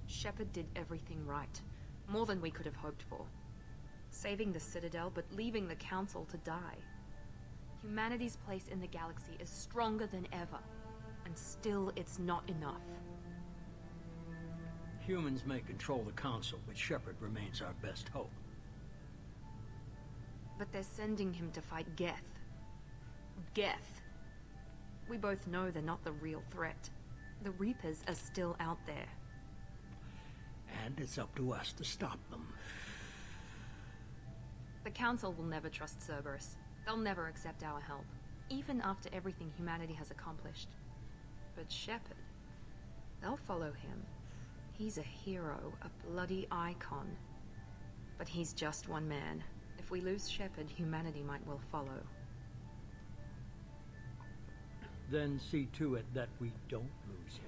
Shepard did everything right, more than we could have hoped for. Saving the Citadel, but leaving the Council to die. Humanity's place in the galaxy is stronger than ever, and still it's not enough. Humans may control the Council, but Shepard remains our best hope. But they're sending him to fight Geth. Geth. We both know they're not the real threat. The Reapers are still out there. And it's up to us to stop them. The Council will never trust Cerberus. They'll never accept our help, even after everything humanity has accomplished. But Shepard, they'll follow him. He's a hero, a bloody icon. But he's just one man. If we lose Shepard, humanity might well follow. Then see to it that we don't lose him.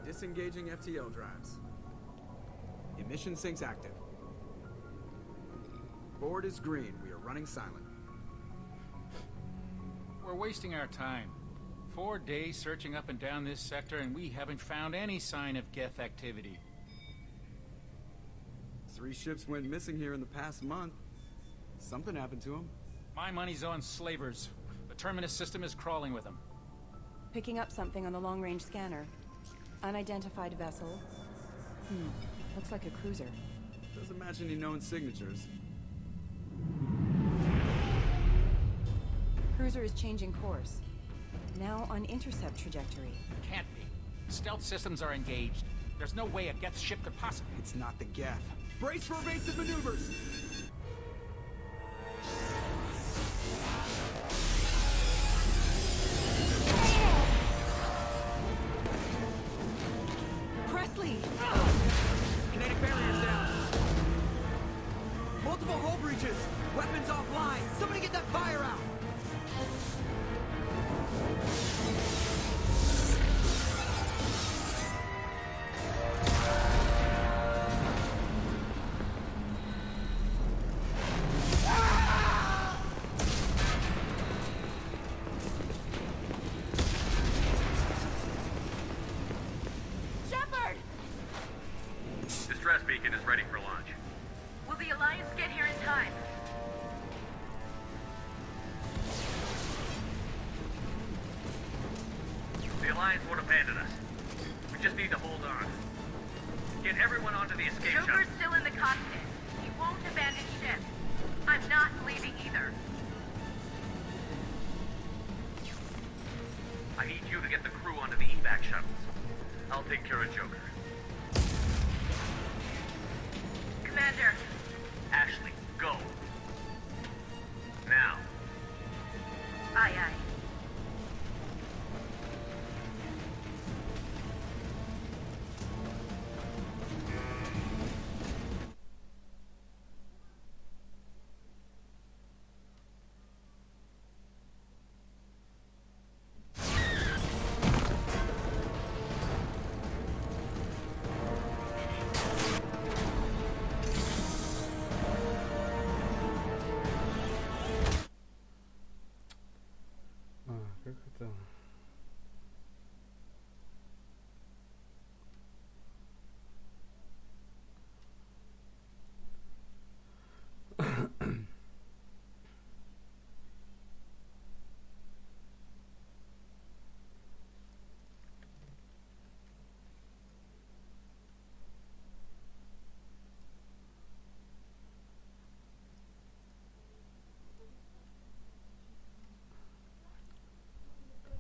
Disengaging FTL drives. Emission sinks active. Board is green. We are running silent. We're wasting our time. 4 days searching up and down this sector, and we haven't found any sign of Geth activity. 3 ships went missing here in the past month. Something happened to them. My money's on slavers. The Terminus system is crawling with them. Picking up something on the long-range scanner. Unidentified vessel. Looks like a cruiser. Doesn't match any known signatures. Cruiser is changing course. Now on intercept trajectory. Can't be. Stealth systems are engaged. There's no way a Geth ship could possibly... It's not the Geth. Brace for evasive maneuvers! Kinetic barriers down. Multiple hull breaches. Weapons offline. Somebody get that fire out. Beacon is ready for launch. Will the Alliance get here in time? The Alliance won't abandon us. We just need to hold on. Get everyone onto the escape shuttle. Joker's still in the cockpit. He won't abandon ship. I'm not leaving either. I need you to get the crew onto the evac shuttles. I'll take care of Joker. Commander. Ashley, go. Now. Aye, aye. Как это?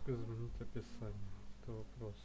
Как изменить описание? Это вопрос.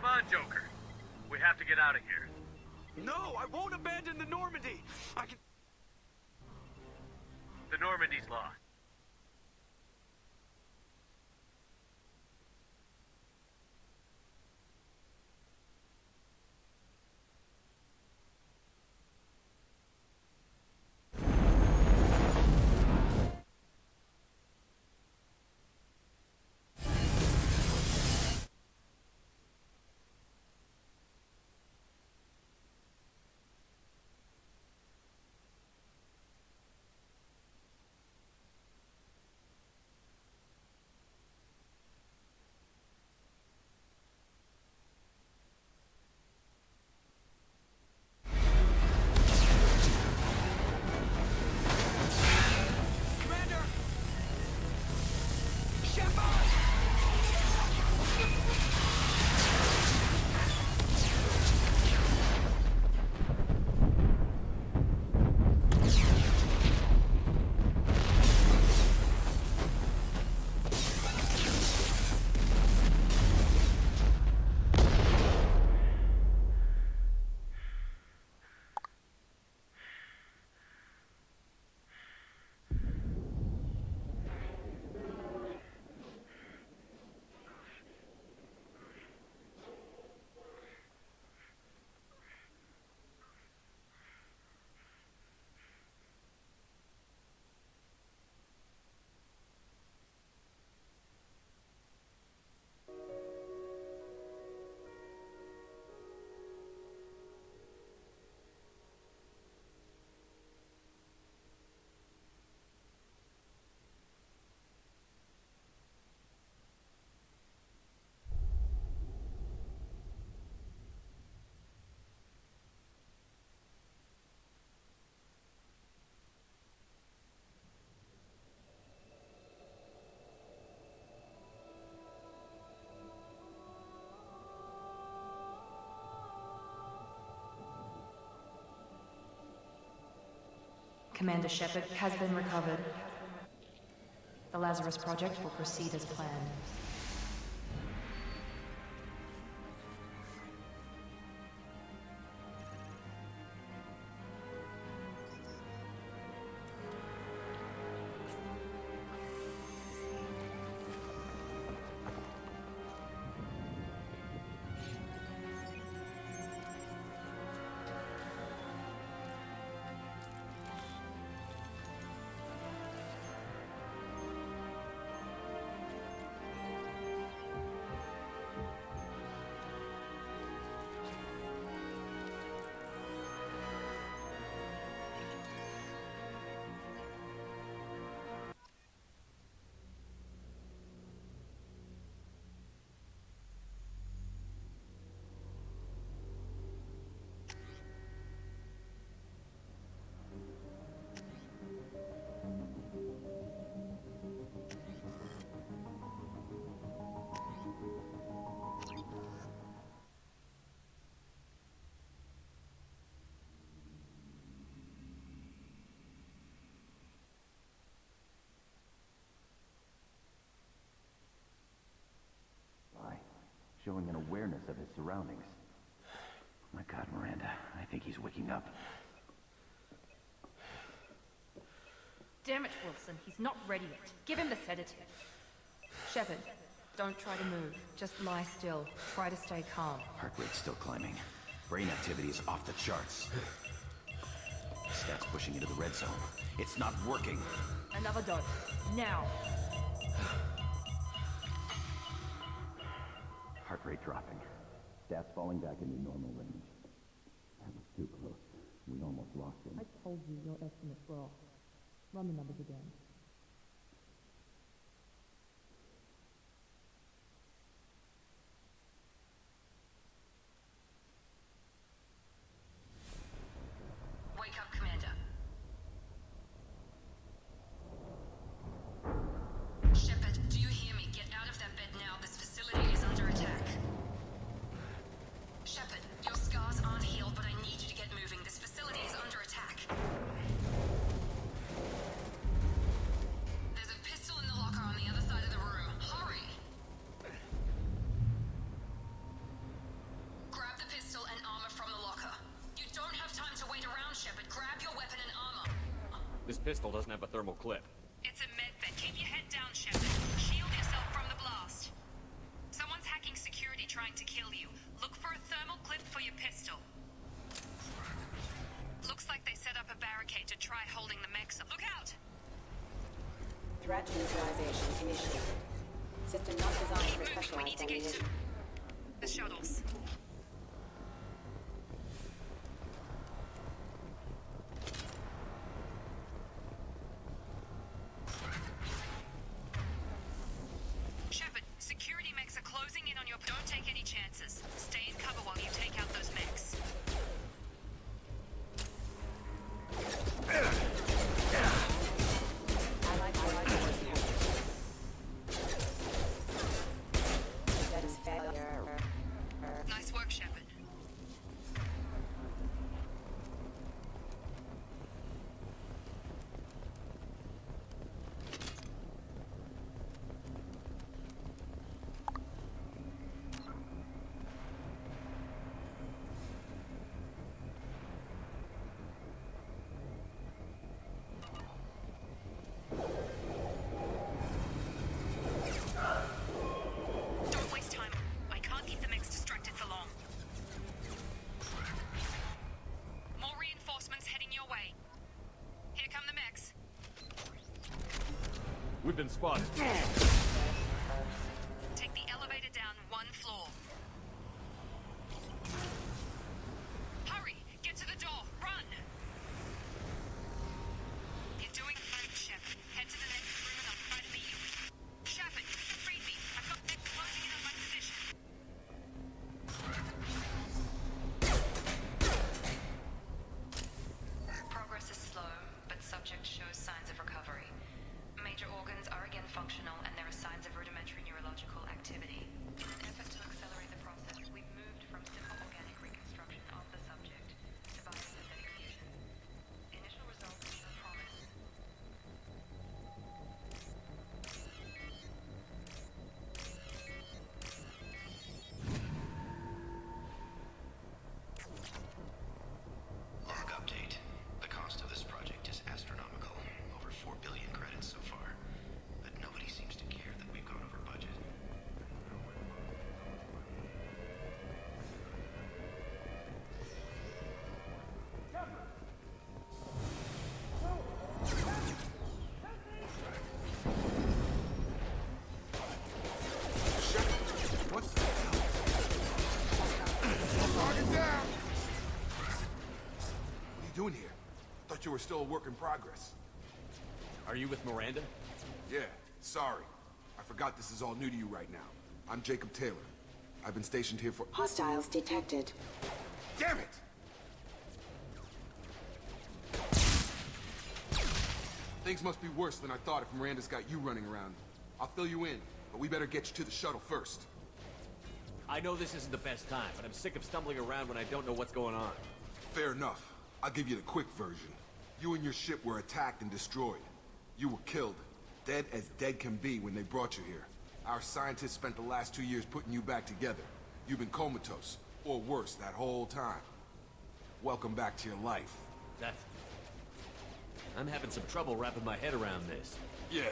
Come on, Joker. We have to get out of here. No, I won't abandon the Normandy. I can... The Normandy's lost. Commander Shepard has been recovered. The Lazarus Project will proceed as planned. Showing an awareness of his surroundings. My God, Miranda, I think he's waking up. Damn it, Wilson, he's not ready yet. Give him the sedative. Shepard, don't try to move. Just lie still. Try to stay calm. Heart rate's still climbing. Brain activity is off the charts. Stats pushing into the red zone. It's not working. Another dose. Now. Heart rate dropping. Stats falling back into normal range. That was too close. We almost lost him. I told you your estimates were off. Run the numbers again. Wake up, Commander. Shepard, do you hear me? Get out of that bed now. This facility is under attack. Shepard, your scars aren't healed, but I need you to get moving. This facility is under attack. There's a pistol in the locker on the other side of the room. Hurry! Grab the pistol and armor from the locker. You don't have time to wait around, Shepard. Grab your weapon and armor. This pistol doesn't have a thermal clip. It's a medbed. Keep your head down, Shepard. Shield yourself from the blast. Someone's hacking security trying to kill you. Look for a thermal clip for your pistol. Looks like they set up a barricade to try holding the mechs up. Look out! Threat neutralization initiated. System not designed for Keep moving. We need specialized to get to ammunition. the shuttles. Shepard, security mechs are closing in on your... Don't take any chances. Stay in cover while you take out those mechs. That is failure. Nice work, Shepard. Don't waste time. I can't keep the mechs distracted for long. More reinforcements heading your way. Here come the mechs. We've been spotted. Take the elevator down one floor. Hurry! Get to the door! Run! You're doing fine, Shepard. Head to the next room and I'll try to beat you. Shepard, read me. I've got mechs closing in on my position. Progress is slow, but subject shows signs of recovery. Major organs are again functional and there are we're still a work in progress. Are you with Miranda? Yeah, sorry. I forgot this is all new to you right now. I'm Jacob Taylor. I've been stationed here for— Hostiles detected. Damn it! Things must be worse than I thought if Miranda's got you running around. I'll fill you in, but we better get you to the shuttle first. I know this isn't the best time, but I'm sick of stumbling around when I don't know what's going on. Fair enough. I'll give you the quick version. You and your ship were attacked and destroyed. You were killed, dead as dead can be when they brought you here. Our scientists spent the last 2 years putting you back together. You've been comatose, or worse, that whole time. Welcome back to your life. I'm having some trouble wrapping my head around this. Yeah,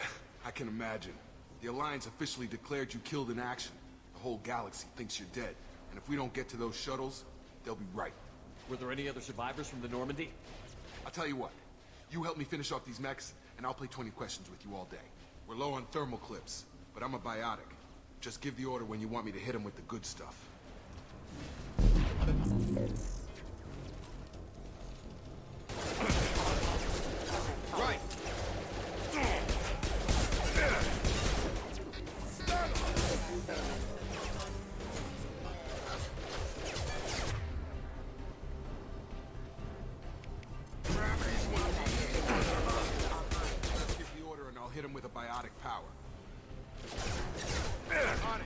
I can imagine. The Alliance officially declared you killed in action. The whole galaxy thinks you're dead. And if we don't get to those shuttles, they'll be right. Were there any other survivors from the Normandy? I'll tell you what. You help me finish off these mechs, and I'll play 20 questions with you all day. We're low on thermal clips, but I'm a biotic. Just give the order when you want me to hit them with the good stuff. Right! Just give the order and I'll hit him with a biotic power. On it!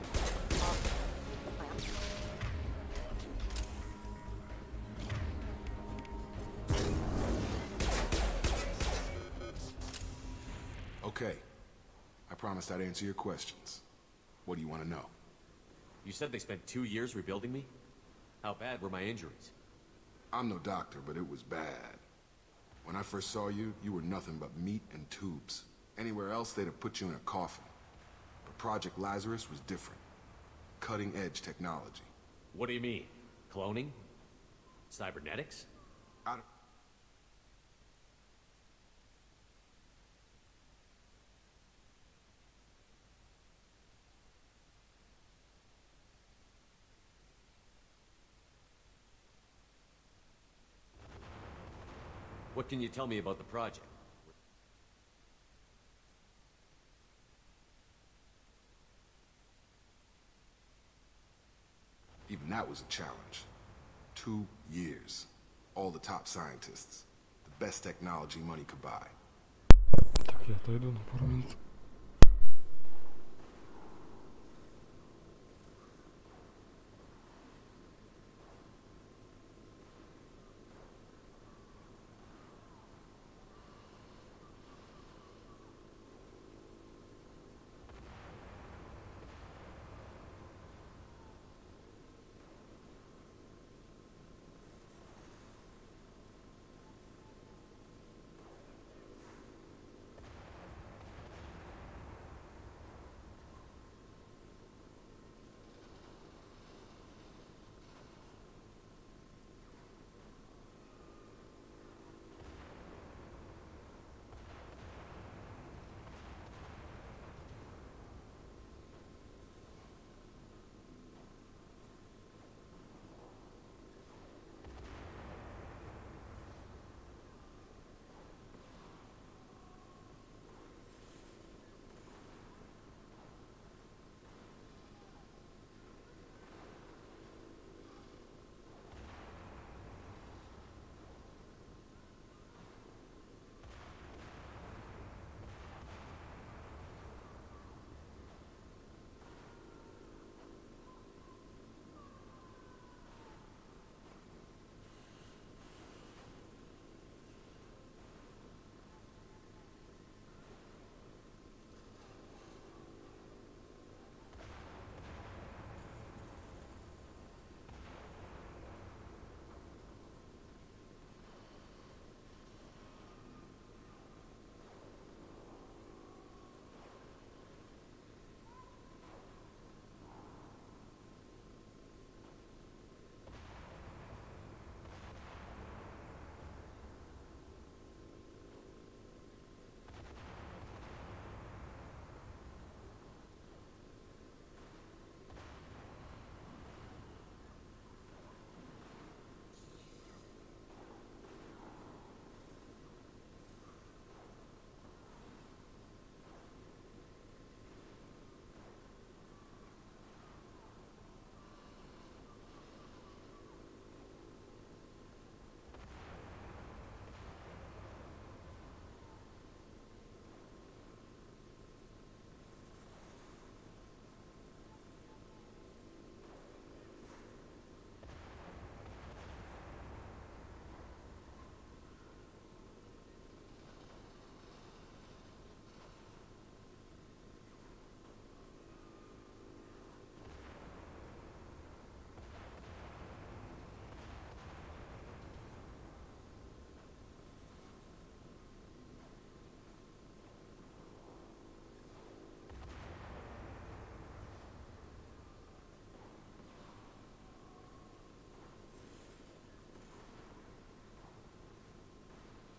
Okay. I promised I'd answer your questions. What do you want to know? You said they spent 2 years rebuilding me? How bad were my injuries? I'm no doctor, but it was bad. When I first saw you, you were nothing but meat and tubes. Anywhere else, they'd have put you in a coffin. But Project Lazarus was different. Cutting-edge technology. What do you mean? Cloning? Cybernetics? What can you tell me about the project? Even that was a challenge. 2 years. All the top scientists. The best technology money could buy. Так, я отойду на пару минут.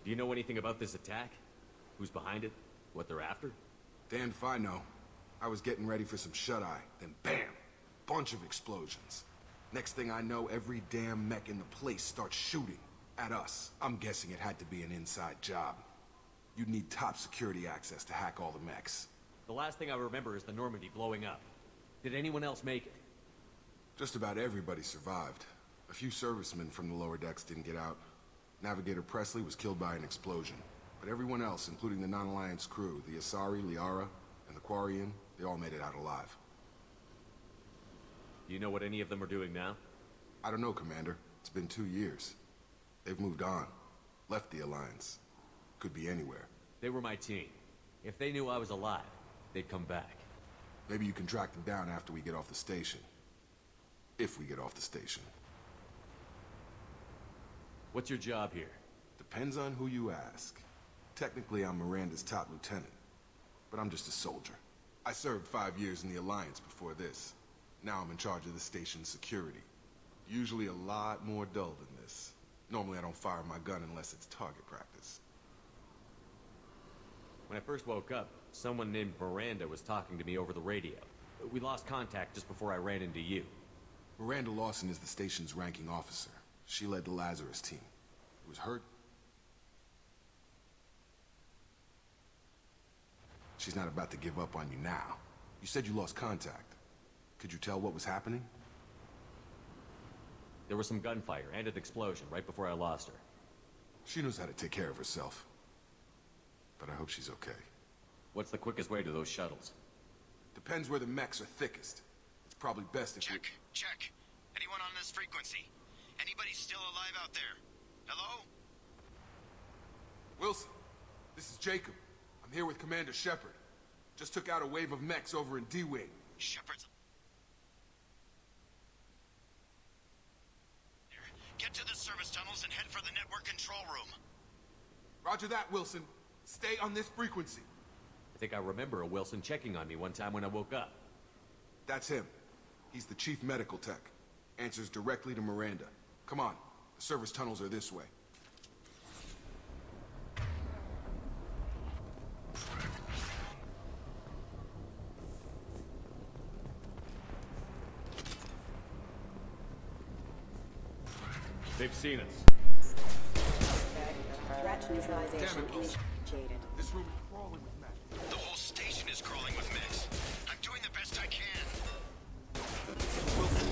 Do you know anything about this attack? Who's behind it? What they're after? Damned if I know. I was getting ready for some shut-eye, then bam! Bunch of explosions. Next thing I know, every damn mech in the place starts shooting at us. I'm guessing it had to be an inside job. You'd need top security access to hack all the mechs. The last thing I remember is the Normandy blowing up. Did anyone else make it? Just about everybody survived. A few servicemen from the lower decks didn't get out. Navigator Presley was killed by an explosion. But everyone else, including the non-Alliance crew, the Asari, Liara, and the Quarian, they all made it out alive. Do you know what any of them are doing now? I don't know, Commander. It's been 2 years. They've moved on. Left the Alliance. Could be anywhere. They were my team. If they knew I was alive, they'd come back. Maybe you can track them down after we get off the station. If we get off the station. What's your job here? Depends on who you ask. Technically, I'm Miranda's top lieutenant. But I'm just a soldier. I served 5 years in the Alliance before this. Now I'm in charge of the station's security. Usually a lot more dull than this. Normally I don't fire my gun unless it's target practice. When I first woke up, someone named Miranda was talking to me over the radio. We lost contact just before I ran into you. Miranda Lawson is the station's ranking officer. She led the Lazarus team. It was hurt. She's not about to give up on you now. You said you lost contact. Could you tell what was happening? There was some gunfire and an explosion right before I lost her. She knows how to take care of herself. But I hope she's okay. What's the quickest way to those shuttles? Depends where the mechs are thickest. It's probably best if Check. Anyone on this frequency? Anybody still alive out there? Hello? Wilson, this is Jacob. I'm here with Commander Shepard. Just took out a wave of mechs over in D-Wing. Shepard's... Get to the service tunnels and head for the network control room. Roger that, Wilson. Stay on this frequency. I think I remember a Wilson checking on me one time when I woke up. That's him. He's the chief medical tech. Answers directly to Miranda. Come on. The service tunnels are this way. They've seen us. Threat neutralization initiated. This room is crawling with mechs. The whole station is crawling with mechs. I'm doing the best I can. Wilson,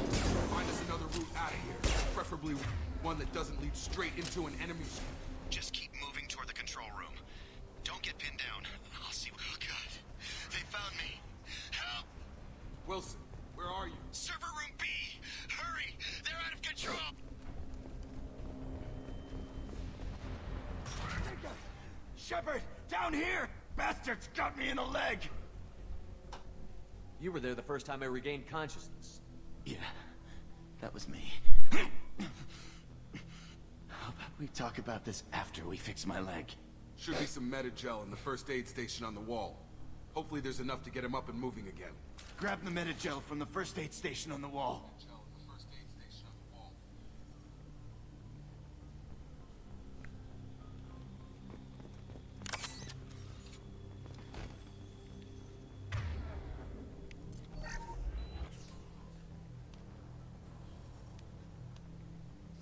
find us another route out of here. Preferably one that doesn't lead straight into an enemy. Just keep moving toward the control room. Don't get pinned down. I'll see what... Oh, God. They found me. Help! Wilson, where are you? Server room B! Hurry! They're out of control! Shepard, down here! Bastards got me in the leg! You were there the first time I regained consciousness. Yeah, that was me. How about we talk about this after we fix my leg? Should be some Metagel in the first aid station on the wall. Hopefully there's enough to get him up and moving again. Grab the Metagel from the first aid station on the wall.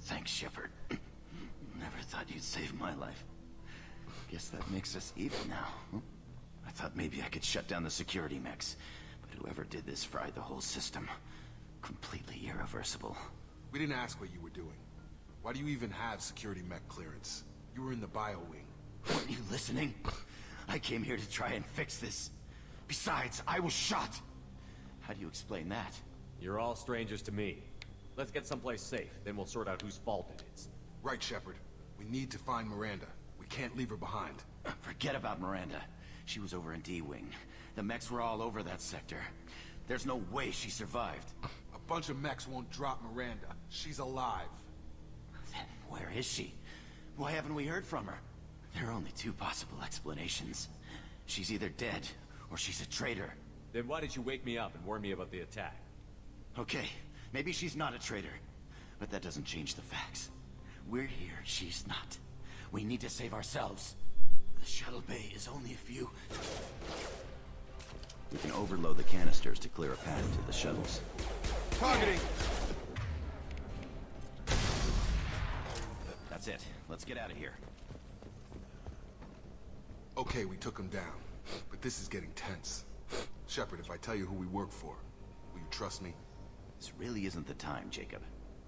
Thanks, Shepard. Never thought you'd save my life. Guess that makes us even now. Huh? I thought maybe I could shut down the security mechs, but whoever did this fried the whole system. Completely irreversible. We didn't ask what you were doing. Why do you even have security mech clearance? You were in the bio wing. Weren't you listening? I came here to try and fix this. Besides, I was shot. How do you explain that? You're all strangers to me. Let's get someplace safe, then we'll sort out whose fault it is. Right, Shepard. We need to find Miranda. We can't leave her behind. Forget about Miranda. She was over in D-Wing. The mechs were all over that sector. There's no way she survived. A bunch of mechs won't drop Miranda. She's alive. Then where is she? Why haven't we heard from her? There are only two possible explanations. She's either dead, or she's a traitor. Then why did you wake me up and warn me about the attack? Okay, maybe she's not a traitor, but that doesn't change the facts. We're here, she's not. We need to save ourselves. The shuttle bay is only a few... We can overload the canisters to clear a path to the shuttles. Targeting! That's it. Let's get out of here. Okay, we took him down. But this is getting tense. Shepard, if I tell you who we work for, will you trust me? This really isn't the time, Jacob.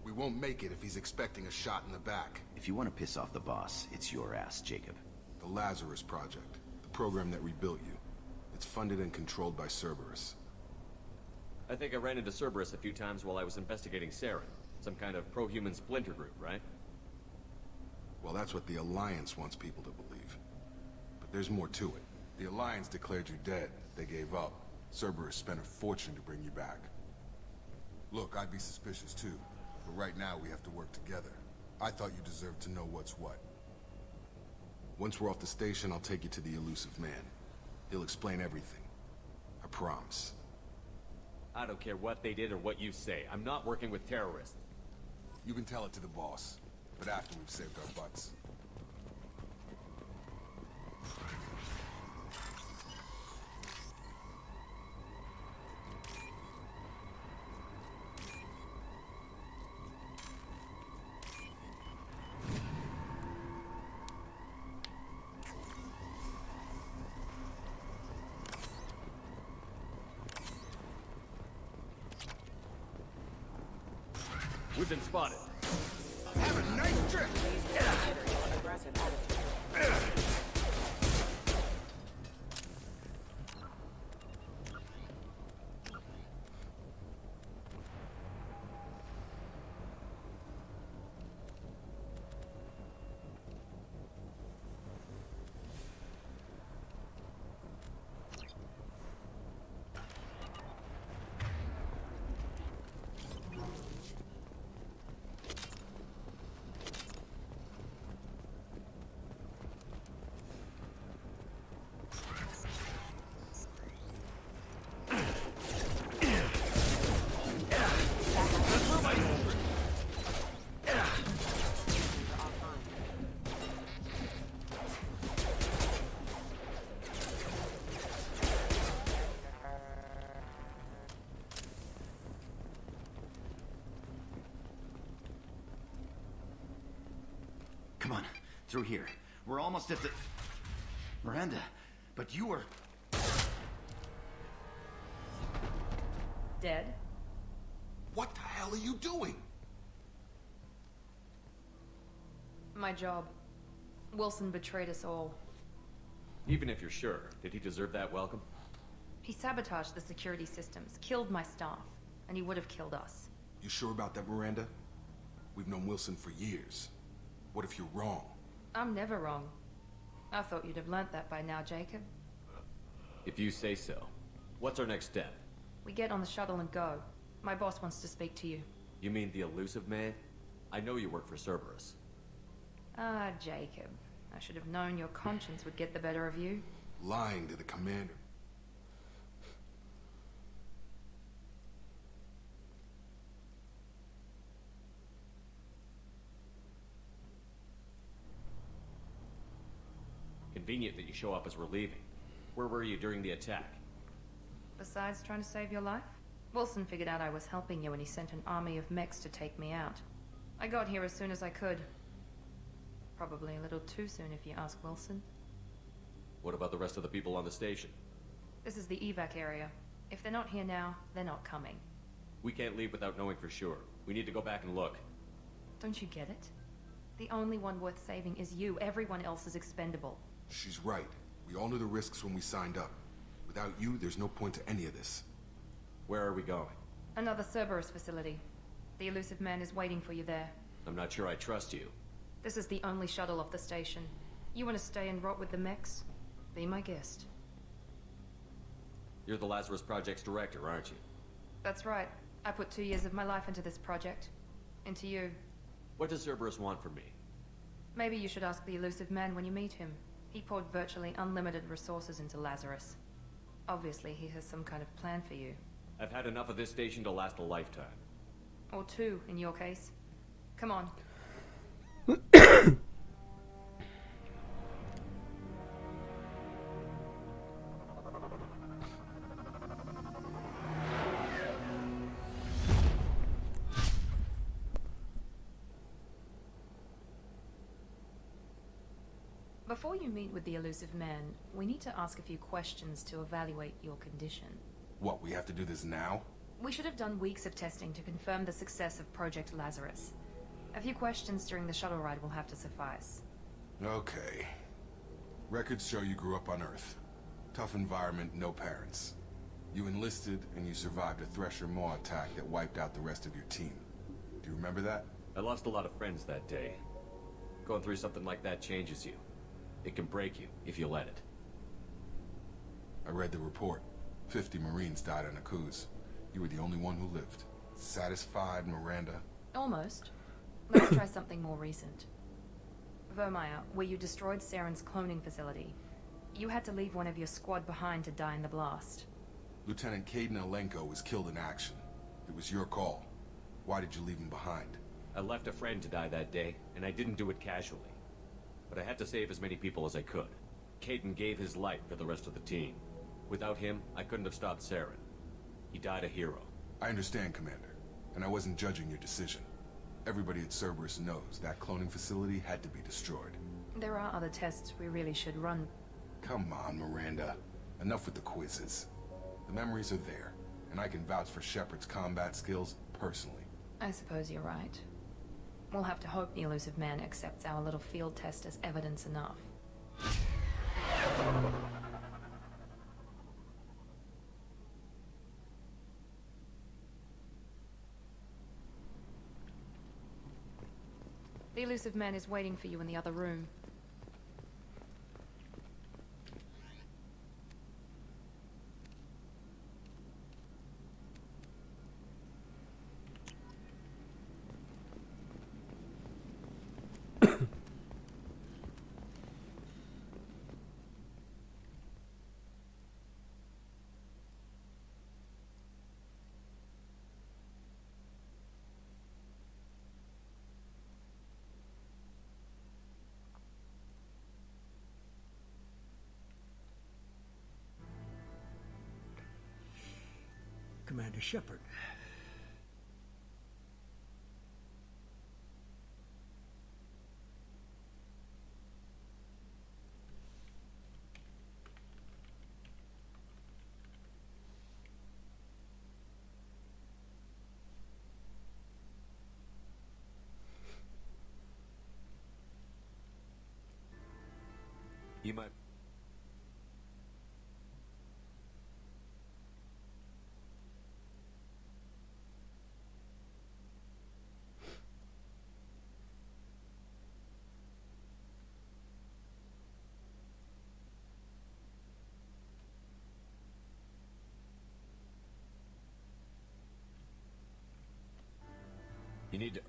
We won't make it if he's expecting a shot in the back. If you want to piss off the boss, it's your ass, Jacob. The Lazarus Project. The program that rebuilt you. It's funded and controlled by Cerberus. I think I ran into Cerberus a few times while I was investigating Saren. Some kind of pro-human splinter group, right? Well, that's what the Alliance wants people to believe. But there's more to it. The Alliance declared you dead. They gave up. Cerberus spent a fortune to bring you back. Look, I'd be suspicious too. But right now we have to work together. I thought you deserved to know what's what. Once we're off the station, I'll take you to the elusive man. He'll explain everything. I promise. I don't care what they did or what you say. I'm not working with terrorists. You can tell it to the boss, but after we've saved our butts. We've been spotted. Have a nice trip! Come on, through here. We're almost at the... Miranda, but you were... Dead? What the hell are you doing? My job. Wilson betrayed us all. Even if you're sure, did he deserve that welcome? He sabotaged the security systems, killed my staff, and he would have killed us. You sure about that, Miranda? We've known Wilson for years. What if you're wrong? I'm never wrong. I thought you'd have learnt that by now, Jacob. If you say so. What's our next step? We get on the shuttle and go. My boss wants to speak to you. You mean the elusive man? I know you work for Cerberus. Ah, Jacob. I should have known your conscience would get the better of you. Lying to the commander. Convenient that you show up as we're leaving. Where were you during the attack? Besides trying to save your life, Wilson figured out I was helping you when he sent an army of mechs to take me out. I got here as soon as I could. Probably a little too soon if you ask Wilson. What about the rest of the people on the station? This is the evac area. If they're not here now, they're not coming. We can't leave without knowing for sure. We need to go back and look. Don't you get it? The only one worth saving is you. Everyone else is expendable. She's right. We all knew the risks when we signed up. Without you, there's no point to any of this. Where are we going? Another Cerberus facility. The elusive man is waiting for you there. I'm not sure I trust you. This is the only shuttle off the station. You want to stay and rot with the mechs? Be my guest. You're the Lazarus Project's director, aren't you? That's right. I put 2 years of my life into this project. Into you. What does Cerberus want from me? Maybe you should ask the elusive man when you meet him. He poured virtually unlimited resources into Lazarus. Obviously, he has some kind of plan for you. I've had enough of this station to last a lifetime. Or 2, in your case. Come on. Before you meet with the elusive man, we need to ask a few questions to evaluate your condition. What, we have to do this now? We should have done weeks of testing to confirm the success of Project Lazarus. A few questions during the shuttle ride will have to suffice. Okay. Records show you grew up on Earth. Tough environment, no parents. You enlisted and you survived a Thresher Maw attack that wiped out the rest of your team. Do you remember that? I lost a lot of friends that day. Going through something like that changes you. It can break you if you let it. I read the report. 50 Marines died on a cruise. You were the only one who lived. Satisfied, Miranda? Almost. Let's try something more recent. Vermeer, where you destroyed Saren's cloning facility, you had to leave one of your squad behind to die in the blast. Lieutenant Caden Alenko was killed in action. It was your call. Why did you leave him behind? I left a friend to die that day, and I didn't do it casually. But I had to save as many people as I could. Caden gave his life for the rest of the team. Without him, I couldn't have stopped Saren. He died a hero. I understand, Commander, and I wasn't judging your decision. Everybody at Cerberus knows that cloning facility had to be destroyed. There are other tests we really should run. Come on, Miranda. Enough with the quizzes. The memories are there, and I can vouch for Shepard's combat skills personally. I suppose you're right. We'll have to hope the elusive man accepts our little field test as evidence enough. The elusive man is waiting for you in the other room. Commander Shepard. You might... You need to...